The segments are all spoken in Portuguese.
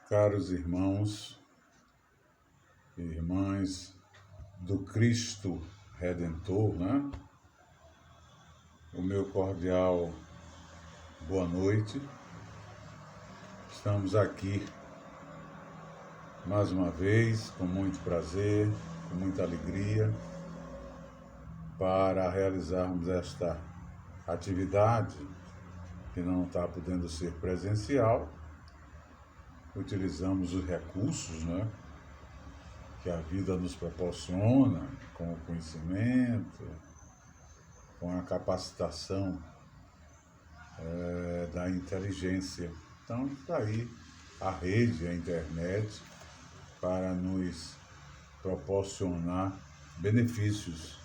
Caros irmãos e irmãs do Cristo Redentor, né? O meu cordial boa noite. Estamos aqui mais uma vez, com muito prazer, com muita alegria, para realizarmos esta atividade que não está podendo ser presencial. Utilizamos os recursos, né, que a vida nos proporciona, com o conhecimento, com a capacitação da inteligência. Então, está aí a rede, a internet, para nos proporcionar benefícios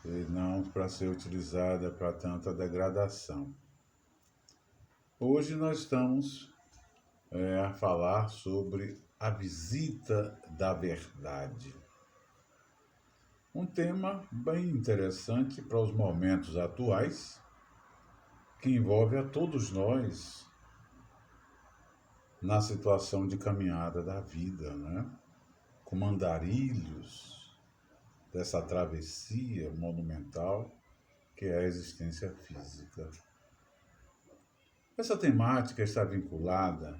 e não para ser utilizada para tanta degradação. Hoje nós estamos a falar sobre a visita da verdade. Um tema bem interessante para os momentos atuais, que envolve a todos nós na situação de caminhada da vida, né? Como andarilhos dessa travessia monumental que é a existência física. Essa temática está vinculada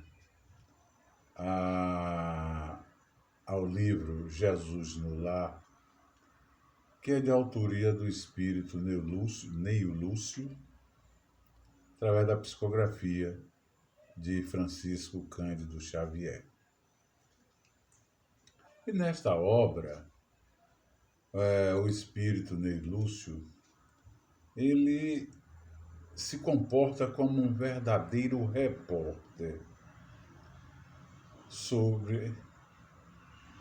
ao livro Jesus no Lar, que é de autoria do espírito Neio Lúcio, através da psicografia de Francisco Cândido Xavier. E nesta obra, o espírito Neio Lúcio, ele se comporta como um verdadeiro repórter sobre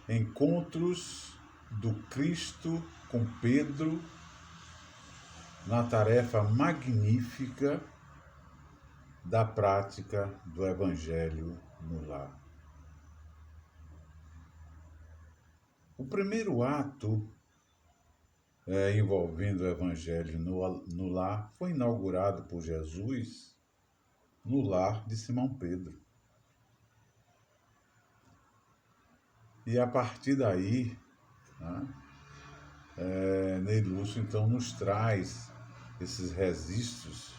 encontros do Cristo com Pedro na tarefa magnífica da prática do Evangelho no lar. O primeiro ato envolvendo o Evangelho no lar foi inaugurado por Jesus no lar de Simão Pedro. E a partir daí, Ney Lúcio então nos traz esses registros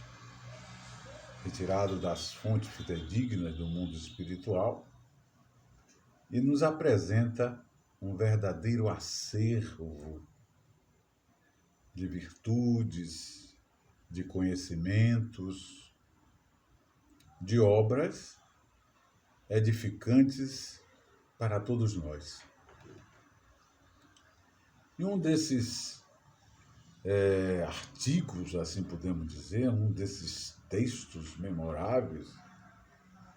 retirados das fontes fidedignas do mundo espiritual e nos apresenta um verdadeiro acervo de virtudes, de conhecimentos, de obras edificantes para todos nós. E um desses artigos, assim podemos dizer, um desses textos memoráveis,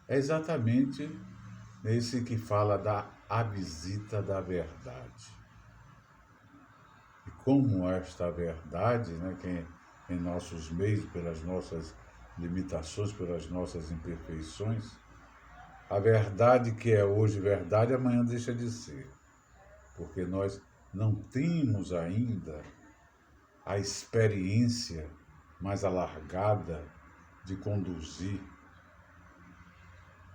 é exatamente esse que fala a visita da verdade. E como esta verdade, né, que em nossos meios, pelas nossas limitações, pelas nossas imperfeições, a verdade que é hoje verdade, amanhã deixa de ser. Porque nós não temos ainda a experiência mais alargada de conduzir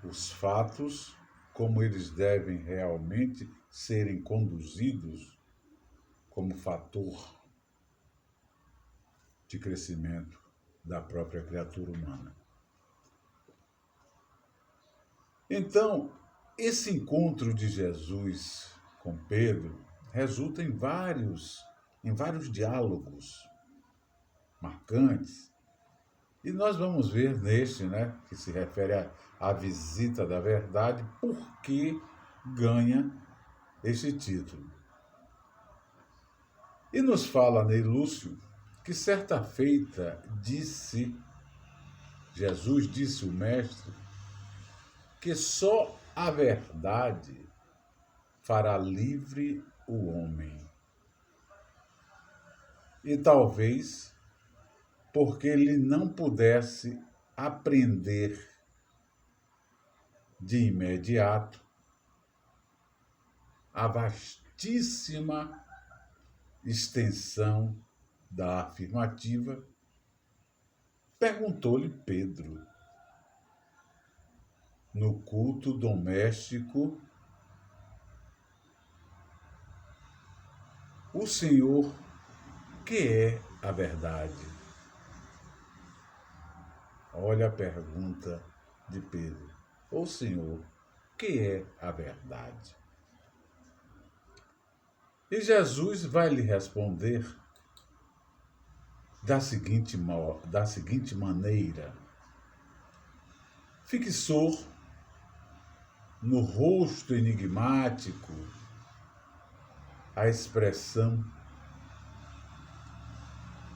os fatos como eles devem realmente serem conduzidos como fator de crescimento da própria criatura humana. Então, esse encontro de Jesus com Pedro resulta em vários diálogos marcantes. E nós vamos ver neste, né, que se refere à visita da verdade, por que ganha esse título. E nos fala Ney Lúcio que certa feita Jesus disse o Mestre, que só a verdade fará livre o homem. E talvez porque ele não pudesse aprender de imediato a vastíssima extensão da afirmativa, perguntou-lhe Pedro: no culto doméstico, o Senhor, que é a verdade? Olha a pergunta de Pedro. O Senhor, que é a verdade? E Jesus vai lhe responder da seguinte maneira: fixou no rosto enigmático a expressão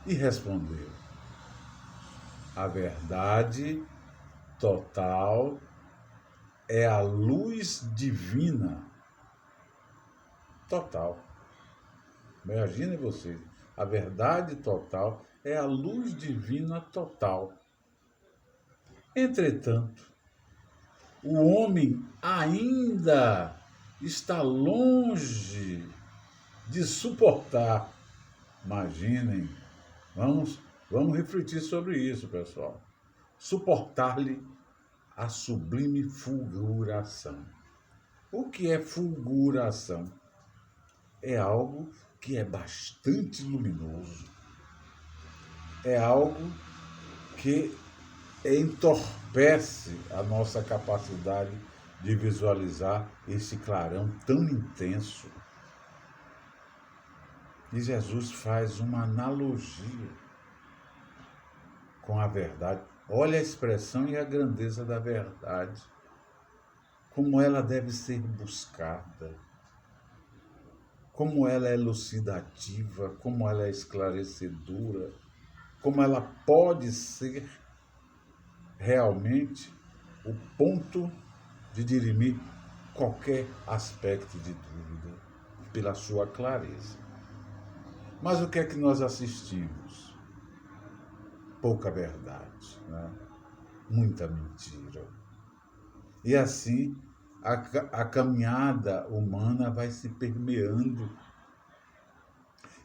e respondeu: a verdade total é a luz divina total. Imagine você, a verdade total é a luz divina total. Entretanto, o homem ainda está longe de suportar. Imaginem, vamos refletir sobre isso, pessoal. Suportar-lhe a sublime fulguração. O que é fulguração? É algo que é bastante luminoso. É algo que entorpece a nossa capacidade de visualizar esse clarão tão intenso. E Jesus faz uma analogia com a verdade. Olha a expressão e a grandeza da verdade. Como ela deve ser buscada. Como ela é elucidativa, como ela é esclarecedora, como ela pode ser realmente o ponto de dirimir qualquer aspecto de dúvida pela sua clareza. Mas o que é que nós assistimos? Pouca verdade, né? Muita mentira. E assim a caminhada humana vai se permeando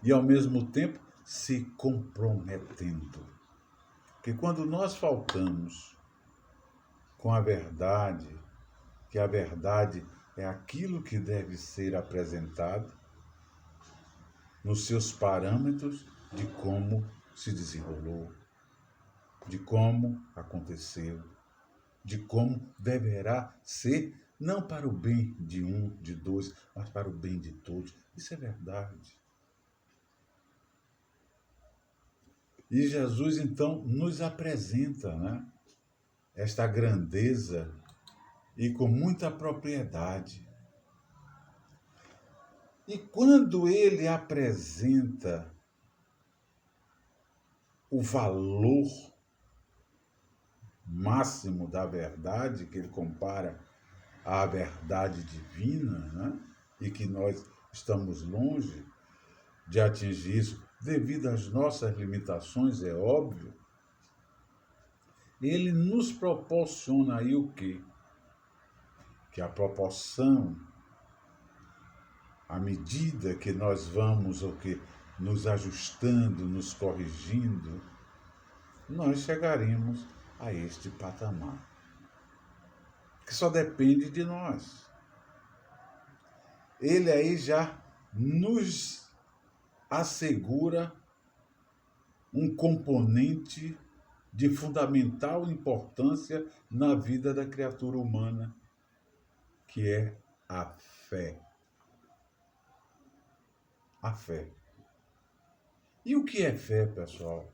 e ao mesmo tempo se comprometendo. Porque quando nós faltamos com a verdade, que a verdade é aquilo que deve ser apresentado nos seus parâmetros de como se desenrolou, de como aconteceu, de como deverá ser, não para o bem de um, de dois, mas para o bem de todos. Isso é verdade. E Jesus, então, nos apresenta, né, esta grandeza e com muita propriedade. E quando ele apresenta o valor máximo da verdade, que ele compara à verdade divina, né? E que nós estamos longe de atingir isso, devido às nossas limitações, é óbvio, ele nos proporciona aí o quê? Que a proporção, à medida que nós vamos o quê? Nos ajustando, nos corrigindo, nós chegaremos a este patamar, que só depende de nós. Ele aí já nos assegura um componente de fundamental importância na vida da criatura humana, que é a fé. A fé. E o que é fé, pessoal?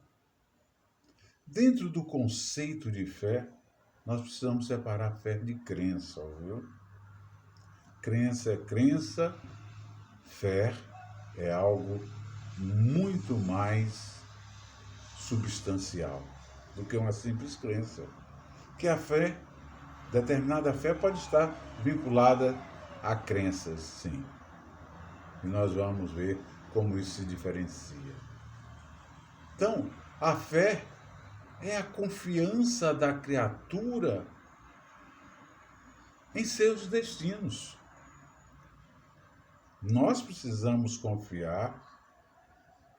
Dentro do conceito de fé, nós precisamos separar fé de crença, viu? Crença é crença, fé é algo muito mais substancial do que uma simples crença. Que a fé, determinada fé, pode estar vinculada a crenças, sim. E nós vamos ver como isso se diferencia. Então, a fé é a confiança da criatura em seus destinos. Nós precisamos confiar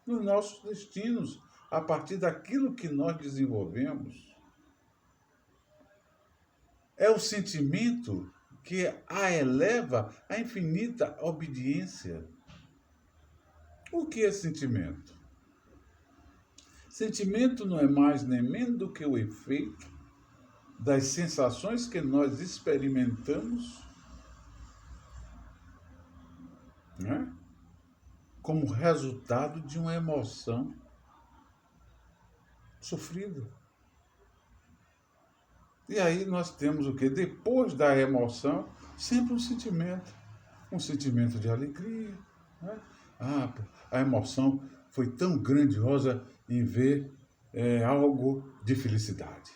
nos nossos destinos a partir daquilo que nós desenvolvemos. É o sentimento que a eleva à infinita obediência. O que é sentimento? Sentimento não é mais nem menos do que o efeito das sensações que nós experimentamos, né, como resultado de uma emoção sofrida. E aí nós temos o quê? Depois da emoção, sempre um sentimento de alegria, né? Ah, a emoção foi tão grandiosa em ver algo de felicidade.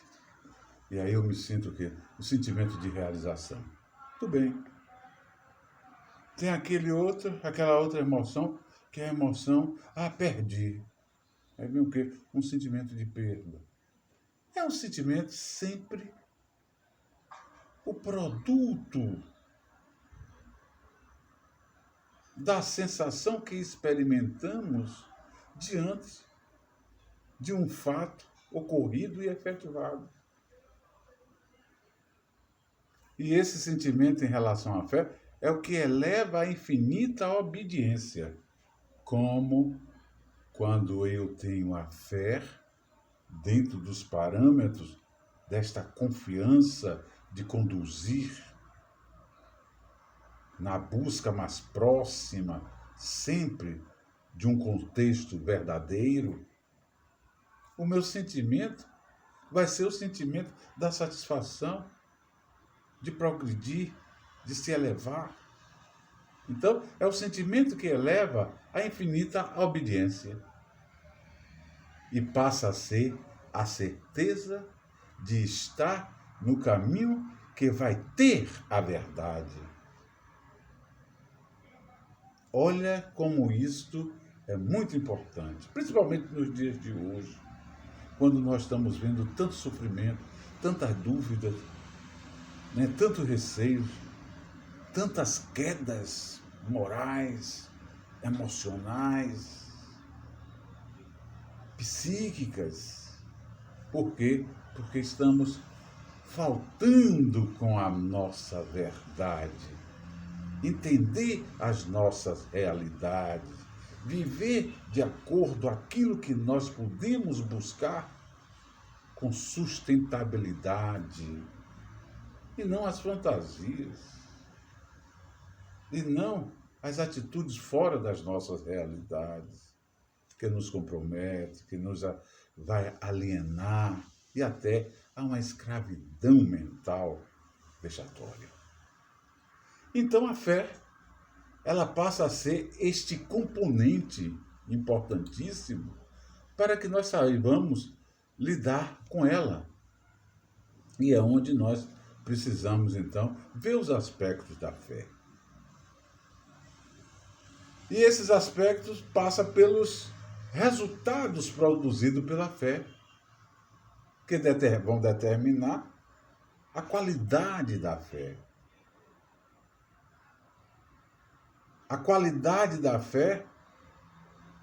E aí eu me sinto o quê? O sentimento de realização. Tudo bem. Tem aquela outra emoção, que é a emoção, perdi. Aí vem o quê? Um sentimento de perda. É um sentimento sempre o produto da sensação que experimentamos diante de um fato ocorrido e efetivado. E esse sentimento em relação à fé é o que eleva à infinita obediência, como quando eu tenho a fé dentro dos parâmetros desta confiança de conduzir na busca mais próxima, sempre de um contexto verdadeiro, o meu sentimento vai ser o sentimento da satisfação, de progredir, de se elevar. Então, é o sentimento que eleva à infinita obediência e passa a ser a certeza de estar no caminho que vai ter a verdade. Olha como isto é muito importante, principalmente nos dias de hoje, quando nós estamos vendo tanto sofrimento, tantas dúvidas, né, tanto receio, tantas quedas morais, emocionais, psíquicas. Por quê? Porque estamos faltando com a nossa verdade, entender as nossas realidades, viver de acordo com aquilo que nós podemos buscar com sustentabilidade, e não as fantasias, e não as atitudes fora das nossas realidades, que nos compromete, que nos vai alienar e até a uma escravidão mental vexatória. Então a fé, ela passa a ser este componente importantíssimo para que nós saibamos lidar com ela. E é onde nós precisamos, então, ver os aspectos da fé. E esses aspectos passam pelos resultados produzidos pela fé, que vão determinar a qualidade da fé. A qualidade da fé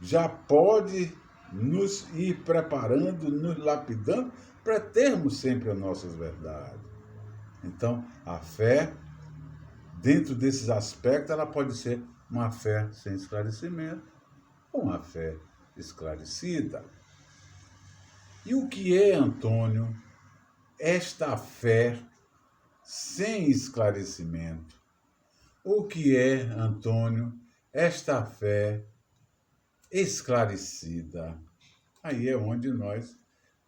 já pode nos ir preparando, nos lapidando, para termos sempre as nossas verdades. Então, a fé, dentro desses aspectos, ela pode ser uma fé sem esclarecimento ou uma fé esclarecida. E o que é, Antônio, esta fé sem esclarecimento? O que é, Antônio, esta fé esclarecida? Aí é onde nós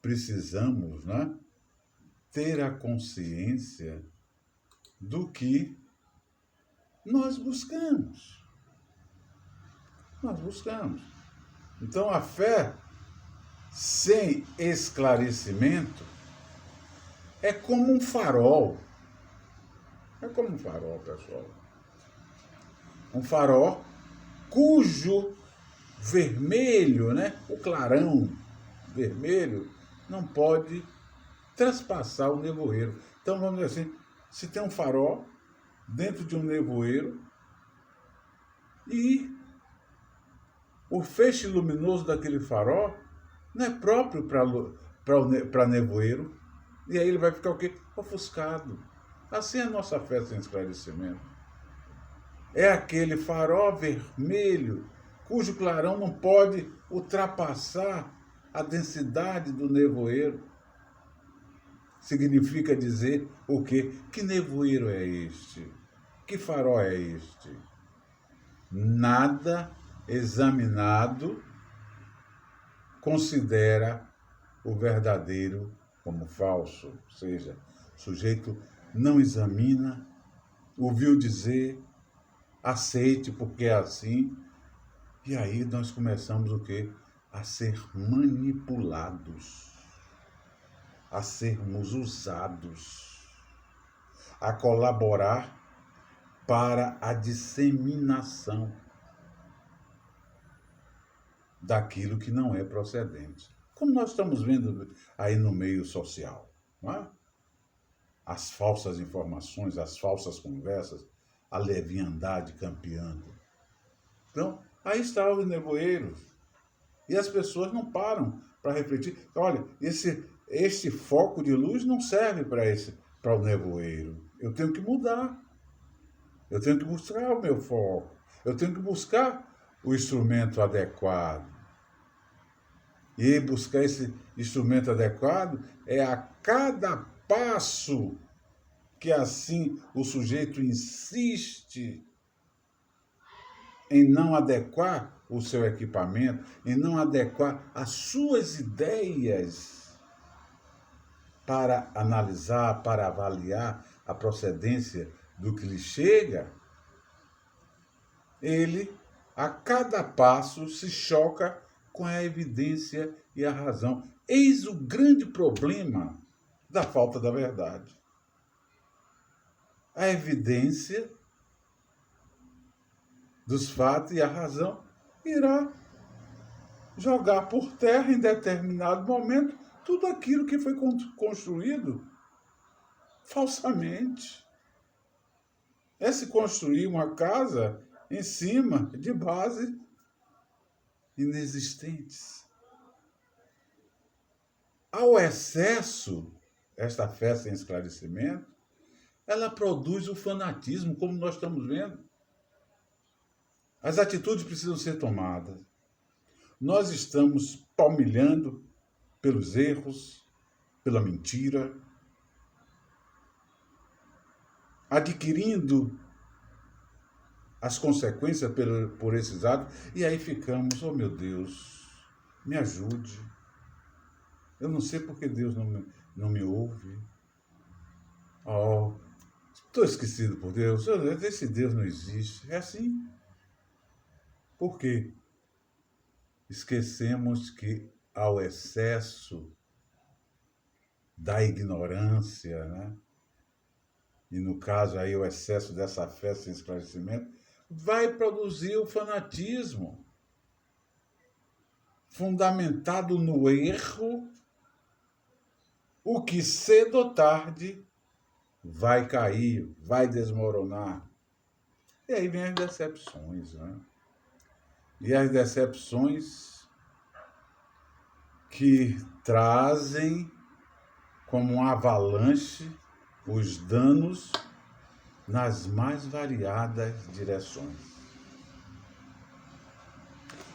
precisamos, né, ter a consciência do que nós buscamos. Nós buscamos. Então, a fé sem esclarecimento é como um farol. É como um farol, pessoal. Um farol cujo vermelho, né, o clarão vermelho, não pode transpassar o nevoeiro. Então, vamos dizer assim, se tem um farol dentro de um nevoeiro e o feixe luminoso daquele farol não é próprio para nevoeiro, e aí ele vai ficar o quê? Ofuscado. Assim é a nossa fé sem esclarecimento. É aquele farol vermelho cujo clarão não pode ultrapassar a densidade do nevoeiro. Significa dizer o quê? Que nevoeiro é este? Que farol é este? Nada examinado considera o verdadeiro como falso. Ou seja, o sujeito não examina, ouviu dizer, aceite porque é assim. E aí nós começamos o quê? A ser manipulados, a sermos usados, a colaborar para a disseminação daquilo que não é procedente. Como nós estamos vendo aí no meio social, não é? As falsas informações, as falsas conversas, a leviandade campeando. Então, aí está os nevoeiros. E as pessoas não param para refletir. Olha, este foco de luz não serve para o nevoeiro. Eu tenho que mudar. Eu tenho que buscar o meu foco. Eu tenho que buscar o instrumento adequado. E buscar esse instrumento adequado é a cada passo que assim o sujeito insiste em não adequar o seu equipamento, em não adequar as suas ideias para analisar, para avaliar a procedência do que lhe chega, ele, a cada passo, se choca com a evidência e a razão. Eis o grande problema da falta da verdade. A evidência dos fatos e a razão irá jogar por terra em determinado momento tudo aquilo que foi construído falsamente. É se construir uma casa em cima de bases inexistentes. Ao excesso, esta fé sem esclarecimento, ela produz o fanatismo, como nós estamos vendo. As atitudes precisam ser tomadas. Nós estamos palmilhando pelos erros, pela mentira, adquirindo as consequências por esses atos, e aí ficamos, oh meu Deus, me ajude. Eu não sei porque Deus não me ouve. Oh, estou esquecido por Deus. Esse Deus não existe. É assim. Por quê? Esquecemos que ao excesso da ignorância, né? E no caso aí o excesso dessa fé sem esclarecimento, vai produzir o fanatismo, fundamentado no erro, o que cedo ou tarde vai cair, vai desmoronar. E aí vem as decepções, né? E as decepções que trazem como um avalanche os danos nas mais variadas direções.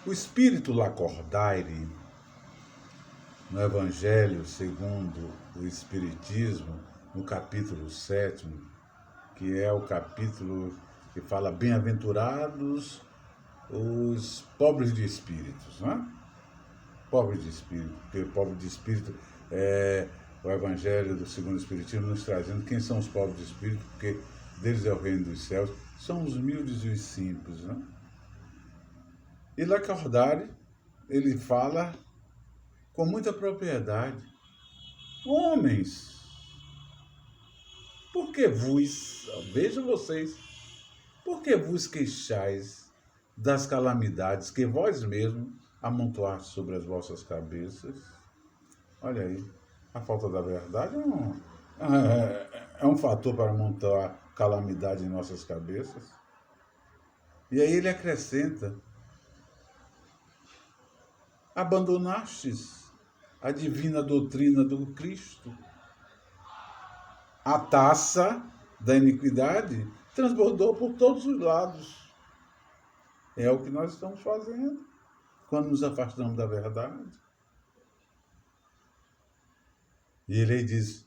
O espírito Lacordaire, no Evangelho segundo o Espiritismo, no capítulo 7, que é o capítulo que fala bem-aventurados os pobres de espíritos, né? Pobres de espírito, porque pobre de espírito é o Evangelho do segundo Espiritismo nos trazendo quem são os pobres de espírito, porque deles é o reino dos céus, são os humildes e os simples, né? E Lacordaire, ele fala com muita propriedade: homens, por que vos, vejam vocês, por que vos queixais das calamidades que vós mesmos amontoaste sobre as vossas cabeças? Olha aí, a falta da verdade é um fator para amontoar calamidade em nossas cabeças. E aí ele acrescenta: abandonastes a divina doutrina do Cristo, a taça da iniquidade transbordou por todos os lados. É o que nós estamos fazendo quando nos afastamos da verdade. E ele diz,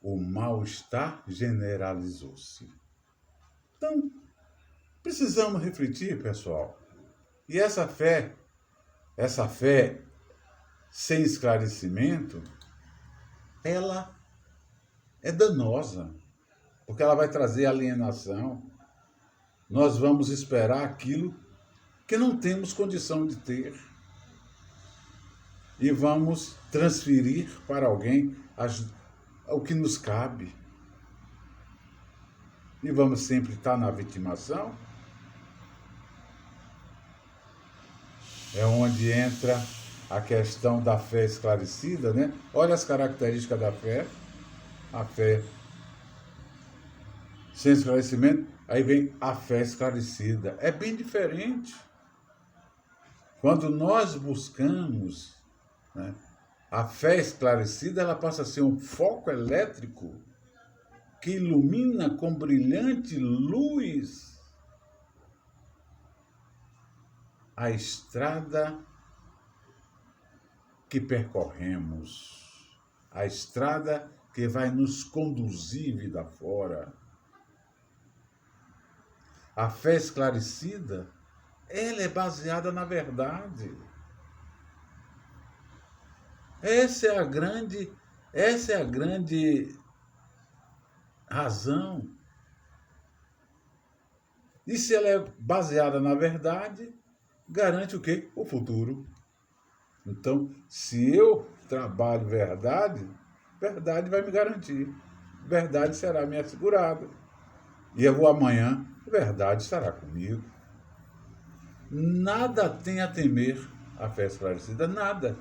o mal-estar generalizou-se. Então, precisamos refletir, pessoal. E essa fé sem esclarecimento, ela é danosa, porque ela vai trazer alienação. Nós vamos esperar aquilo que não temos condição de ter. E vamos transferir para alguém o que nos cabe. E vamos sempre estar na vitimação. É onde entra a questão da fé esclarecida, né? Olha as características da fé. A fé sem esclarecimento, aí vem a fé esclarecida. É bem diferente. Quando nós buscamos, né, a fé esclarecida, ela passa a ser um foco elétrico que ilumina com brilhante luz a estrada que percorremos, a estrada que vai nos conduzir vida fora. A fé esclarecida, ela é baseada na verdade. Essa é a grande razão. E se ela é baseada na verdade, garante o quê? O futuro. Então, se eu trabalho verdade, verdade vai me garantir. Verdade será me assegurada. E eu vou amanhã, verdade estará comigo. Nada tem a temer a fé esclarecida, nada.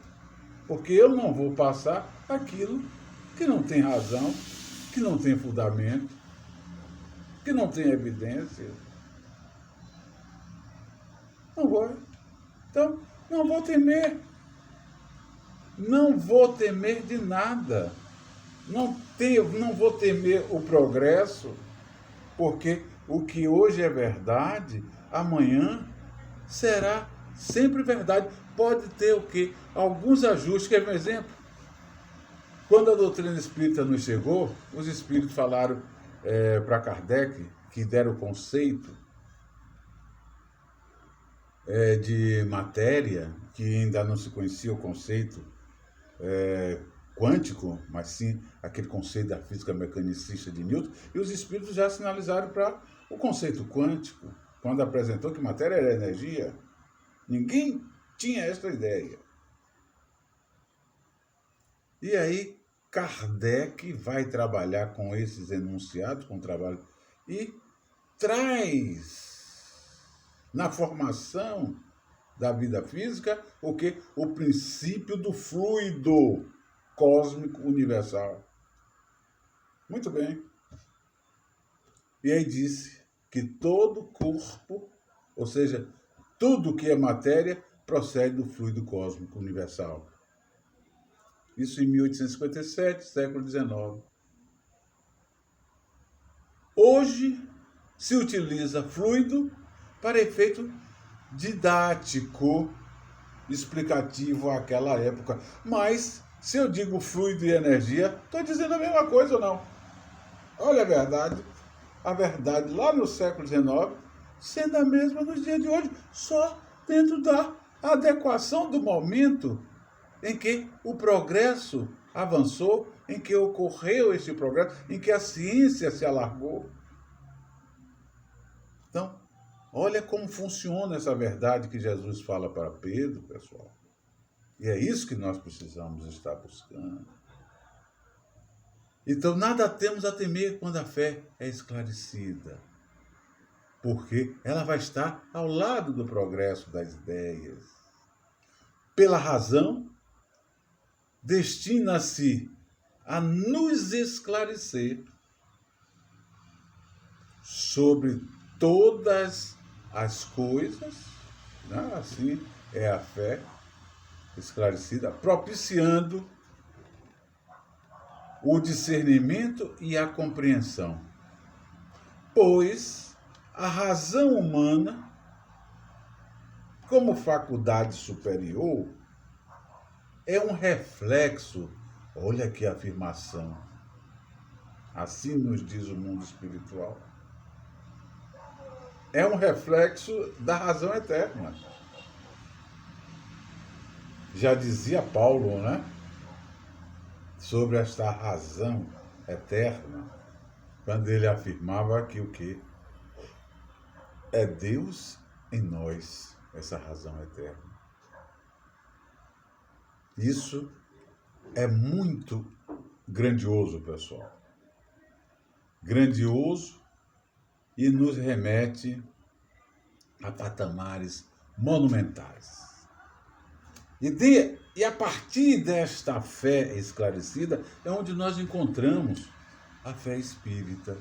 Porque eu não vou passar aquilo que não tem razão, que não tem fundamento, que não tem evidência. Não vou. Então, não vou temer. Não vou temer de nada. Não vou temer o progresso, porque o que hoje é verdade, amanhã será sempre verdade. Pode ter o quê? Alguns ajustes. Quer ver um exemplo? Quando a doutrina espírita nos chegou, os espíritos falaram para Kardec, que deram o conceito de matéria, que ainda não se conhecia o conceito quântico, mas sim aquele conceito da física mecanicista de Newton, e os espíritos já sinalizaram para o conceito quântico, quando apresentou que matéria era energia. Ninguém tinha essa ideia. E aí, Kardec vai trabalhar com esses enunciados, com o trabalho, e traz na formação da vida física o que? O princípio do fluido cósmico universal. Muito bem. E aí disse que todo corpo, ou seja, tudo que é matéria, procede do fluido cósmico universal. Isso em 1857, século XIX. Hoje se utiliza fluido para efeito didático, explicativo àquela época. Mas, se eu digo fluido e energia, estou dizendo a mesma coisa ou não? Olha a verdade lá no século XIX, sendo a mesma nos dias de hoje, só dentro da adequação do momento em que o progresso avançou, em que ocorreu esse progresso, em que a ciência se alargou. Então, olha como funciona essa verdade que Jesus fala para Pedro, pessoal. E é isso que nós precisamos estar buscando. Então, nada temos a temer quando a fé é esclarecida, porque ela vai estar ao lado do progresso das ideias. Pela razão, destina-se a nos esclarecer sobre todas as coisas, né? Assim é a fé esclarecida, propiciando o discernimento e a compreensão. Pois a razão humana, como faculdade superior, é um reflexo, olha que afirmação, assim nos diz o mundo espiritual, é um reflexo da razão eterna. Já dizia Paulo, né? Sobre esta razão eterna, quando ele afirmava que o quê? É Deus em nós, essa razão eterna. Isso é muito grandioso, pessoal. Grandioso e nos remete a patamares monumentais. E a partir desta fé esclarecida é onde nós encontramos a fé espírita.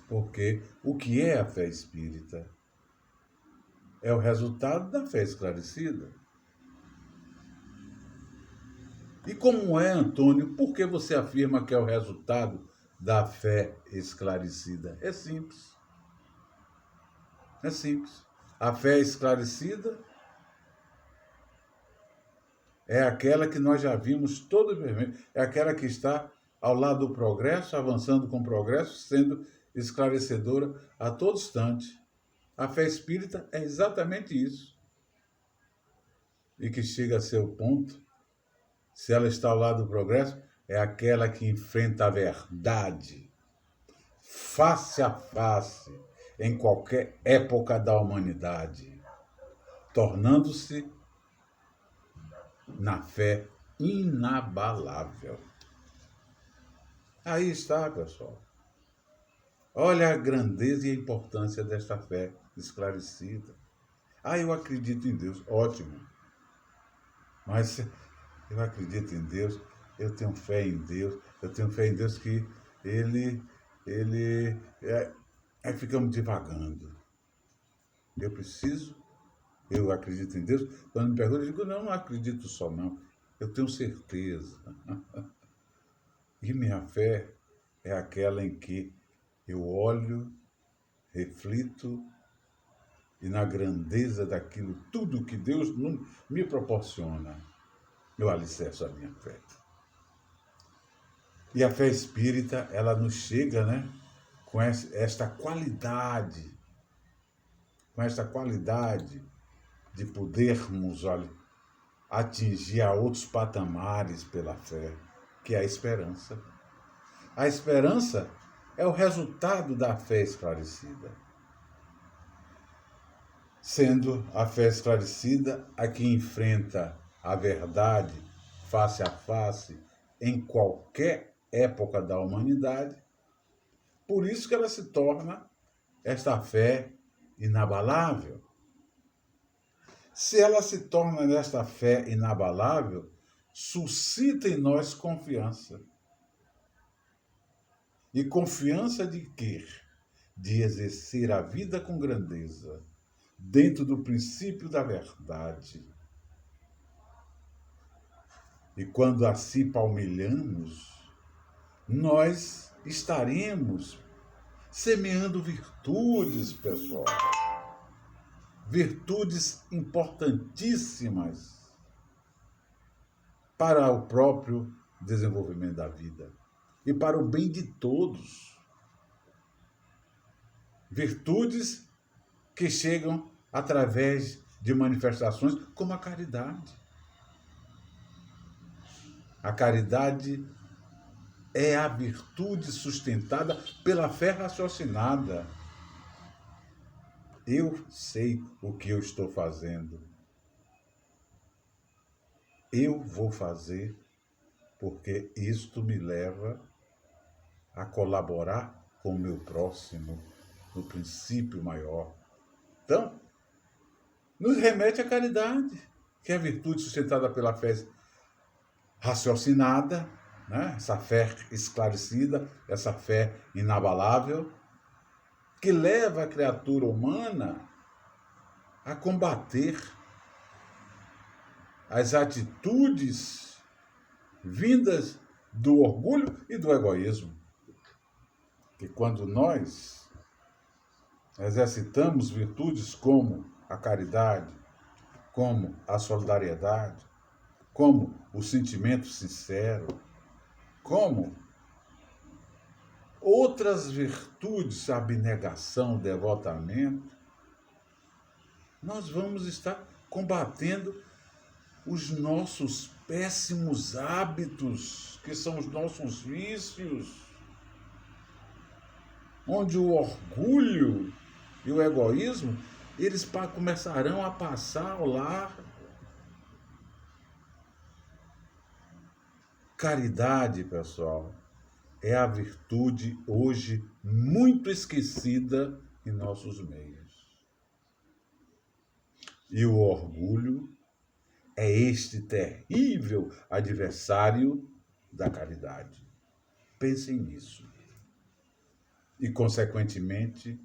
Porque o que é a fé espírita? É o resultado da fé esclarecida. E como é, Antônio, por que você afirma que é o resultado da fé esclarecida? É simples. É simples. A fé esclarecida é aquela que nós já vimos todo vermelho, é aquela que está ao lado do progresso, avançando com o progresso, sendo esclarecedora a todo instante. A fé espírita é exatamente isso. E que chega a ser o ponto, se ela está ao lado do progresso, é aquela que enfrenta a verdade, face a face, em qualquer época da humanidade, tornando-se na fé inabalável. Aí está, pessoal. Olha a grandeza e a importância desta fé esclarecida. Eu acredito em Deus. Ótimo. Mas eu acredito em Deus, eu tenho fé em Deus, eu tenho fé em Deus que Ele ficamos divagando. Eu acredito em Deus. Quando me perguntam, eu digo, não acredito só não. Eu tenho certeza. E minha fé é aquela em que eu olho, reflito, e na grandeza daquilo, tudo que Deus me proporciona, eu alicerço a minha fé. E a fé espírita, ela nos chega, né, com esta qualidade de podermos, atingir a outros patamares pela fé, que é a esperança. A esperança é o resultado da fé esclarecida. Sendo a fé esclarecida a que enfrenta a verdade face a face em qualquer época da humanidade, por isso que ela se torna esta fé inabalável. Se ela se torna nesta fé inabalável, suscita em nós confiança. E confiança de quê? De exercer a vida com grandeza, dentro do princípio da verdade. E quando assim palmilhamos, nós estaremos semeando virtudes, pessoal. Virtudes importantíssimas para o próprio desenvolvimento da vida e para o bem de todos. Virtudes que chegam através de manifestações como a caridade. A caridade é a virtude sustentada pela fé raciocinada. Eu sei o que eu estou fazendo. Eu vou fazer porque isto me leva a colaborar com o meu próximo no princípio maior. Então, nos remete à caridade, que é a virtude sustentada pela fé raciocinada, né? Essa fé esclarecida, essa fé inabalável, que leva a criatura humana a combater as atitudes vindas do orgulho e do egoísmo. que quando nós exercitamos virtudes como a caridade, como a solidariedade, como o sentimento sincero, como outras virtudes, abnegação, devotamento, nós vamos estar combatendo os nossos péssimos hábitos, que são os nossos vícios, onde o orgulho e o egoísmo, eles começarão a passar ao largo. Caridade, pessoal, é a virtude hoje muito esquecida em nossos meios. E o orgulho é este terrível adversário da caridade. Pensem nisso. E, consequentemente,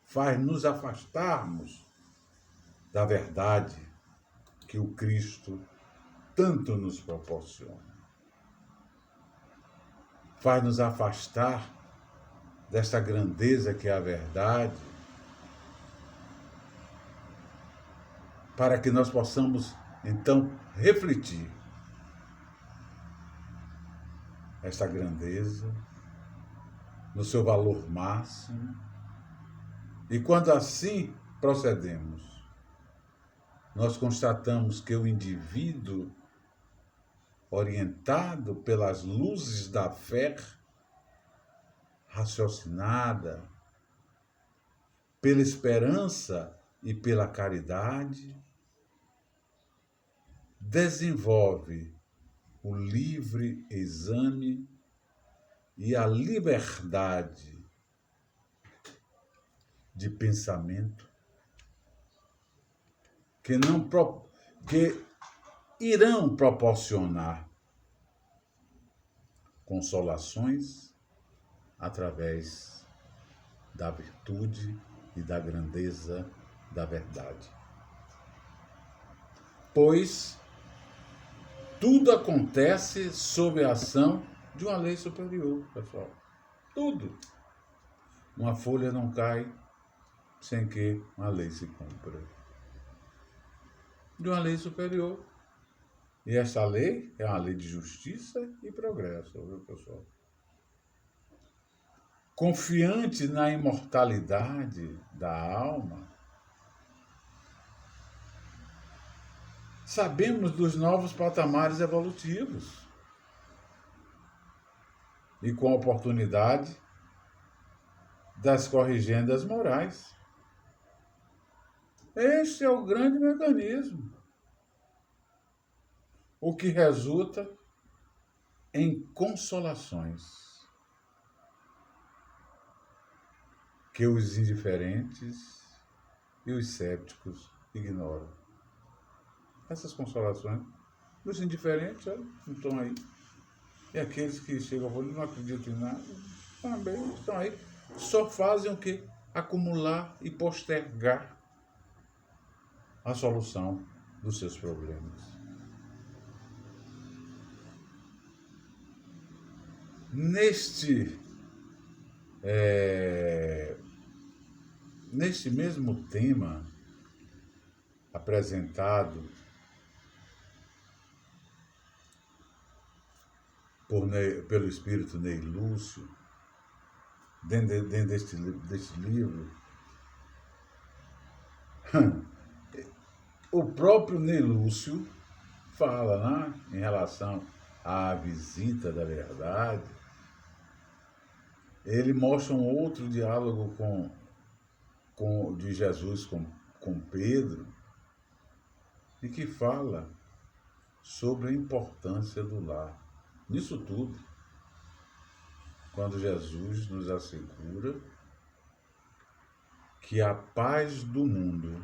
faz nos afastarmos da verdade que o Cristo tanto nos proporciona. Faz nos afastar desta grandeza que é a verdade, para que nós possamos, então, refletir esta grandeza no seu valor máximo. E quando assim procedemos, nós constatamos que o indivíduo, orientado pelas luzes da fé, raciocinada, pela esperança e pela caridade, desenvolve o livre exame e a liberdade de pensamento que irão proporcionar consolações através da virtude e da grandeza da verdade. Pois tudo acontece sob a ação de uma lei superior, pessoal. Tudo. Uma folha não cai sem que uma lei se cumpra. De uma lei superior. E essa lei é uma lei de justiça e progresso, viu, pessoal? Confiante na imortalidade da alma, sabemos dos novos patamares evolutivos e com a oportunidade das corrigendas morais. Este é o grande mecanismo, o que resulta em consolações que os indiferentes e os céticos ignoram. Essas consolações dos indiferentes não estão aí. E aqueles que chegam a falar, não acreditam em nada, também estão aí. Só fazem o quê? Acumular e postergar a solução dos seus problemas. Neste mesmo tema apresentado pelo espírito Ney Lúcio, dentro deste livro, o próprio Ney Lúcio fala, né, em relação à visita da verdade. Ele mostra um outro diálogo de Jesus com Pedro, e que fala sobre a importância do lar. Nisso tudo, quando Jesus nos assegura que a paz do mundo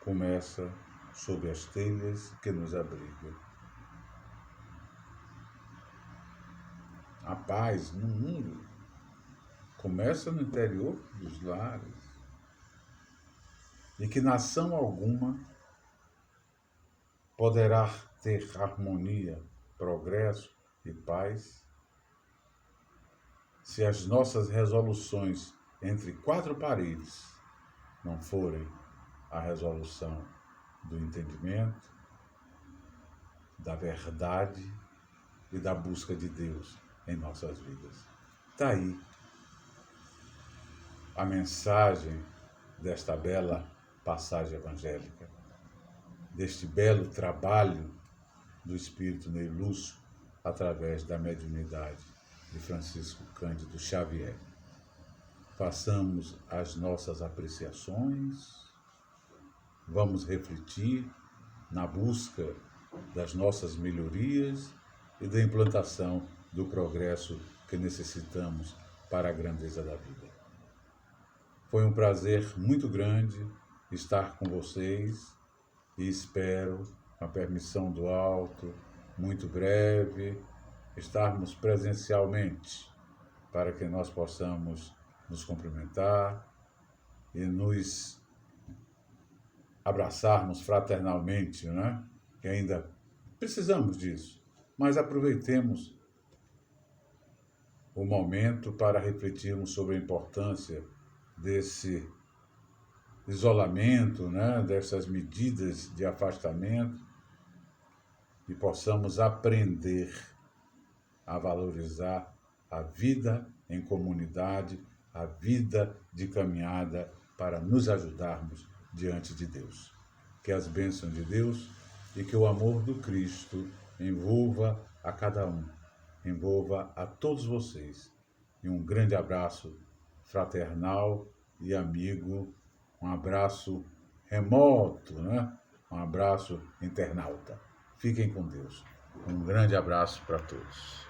começa sob as telhas que nos abrigam. A paz no mundo começa no interior dos lares, e que nação alguma poderá ter harmonia, progresso e paz se as nossas resoluções entre quatro paredes não forem a resolução do entendimento, da verdade e da busca de Deus em nossas vidas. Está aí a mensagem desta bela passagem evangélica, deste belo trabalho do Espírito Ney Lúcio através da mediunidade de Francisco Cândido Xavier. Façamos as nossas apreciações, vamos refletir na busca das nossas melhorias e da implantação do progresso que necessitamos para a grandeza da vida. Foi um prazer muito grande estar com vocês e espero, com a permissão do alto, muito breve, estarmos presencialmente para que nós possamos nos cumprimentar e nos abraçarmos fraternalmente, né? Que ainda precisamos disso, mas aproveitemos o momento para refletirmos sobre a importância desse isolamento, né? Dessas medidas de afastamento e possamos aprender a valorizar a vida em comunidade, a vida de caminhada para nos ajudarmos diante de Deus. Que as bênçãos de Deus e que o amor do Cristo envolva a cada um, envolva a todos vocês. E um grande abraço fraternal e amigo, um abraço remoto, né? Um abraço internauta. Fiquem com Deus. Um grande abraço para todos.